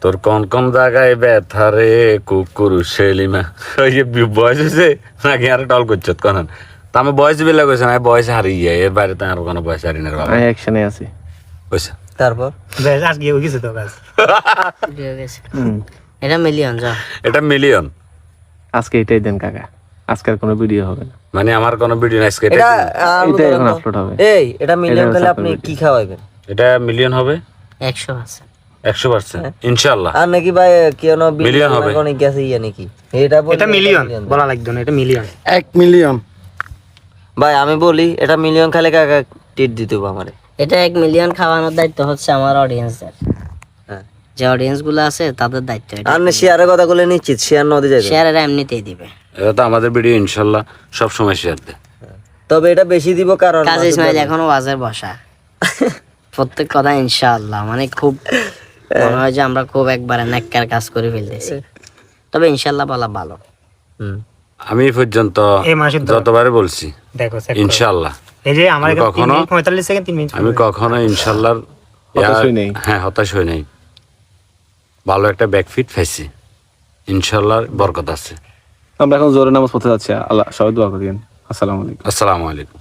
তোর কোন কোন জায়গায় ব্যথা রে কুকুর সেলিমা ওই যে বয়স হয়েছে নাকি আর টল করছো কোন তা আমি বয়স বেলা কইছি আমি বয়স হারিয়ে যাই এর বাইরে তো আর কোনো বয়স হারি না রে বাবা আমি অ্যাকশনে আছি কইছে তারপর বেশ আজকে হয়ে গেছে তো কাজ এটা মিলিয়ন যা এটা মিলিয়ন আজকে এটাই দেন কাকা আজকের কোনো ভিডিও হবে না মানে আমার কোনো ভিডিও নাই আজকে এটা এটা এখন আপলোড হবে এই এটা মিলিয়ন এটা খেলে হচ্ছে আপনি আপনার কি খাওয়াবেন? এটা মিলিয়ন হবে 100%। 100% ইনশাআল্লাহ আর নাকি ভাই কেন মিলিয়ন হবে। অনেক গেছে ইয়া নাকি এটা বলি এটা মিলিয়ন বলা লাগতো না, এটা মিলিয়ন। 1 মিলিয়ন ভাই আমি বলি এটা মিলিয়ন খেলে কাকা টিট দিতে হবে আমারে। এটা 1 মিলিয়ন খাওয়ানোর দায়িত্ব হচ্ছে আমার অডিয়েন্সদের। হ্যাঁ যে অডিয়েন্স গুলো আছে তাদের দায়িত্ব এটা। আর না শেয়ারের কথা বলে নিশ্চিত শেয়ার নদী যাবে। শেয়ার এরা এমনিতেই দিবে। এটা তো আমাদের ভিডিও ইনশাআল্লাহ সব সময় শেয়ার দে তবে এটা বেশি দিব কারণ কাজী ইসমাইল এখনো ওয়াজের বসা। প্রত্যেক কথা ইনশাআল্লাহ মানে খুব মনে হয় যে আমরা খুব একবারে নেককার কাজ করে ফেলতেছি। তবে ইনশাআল্লাহ বলা ভালো। আমি এই পর্যন্ত এই মাসের তো- যতবারে বলছি দেখো check করো। ইনশাআল্লাহ এই যে আমার আমি এখানে 3 কখনো- মিনিট 45 সেকেন্ড 3 মিনিট আমি কখনো ইনশাআল্লাহর হতাশ হই নাই। হ্যাঁ হতাশ হই নাই ভালো একটা ব্যাকফিট পাইছি ইনশাআল্লাহর বরকত আছে আমরা এখন জোরে নামাজ পড়তে যাচ্ছি আল্লাহ সবাই দোয়া করিয়েন আসসালামু আলাইকুম আসসালামু আলাইকুম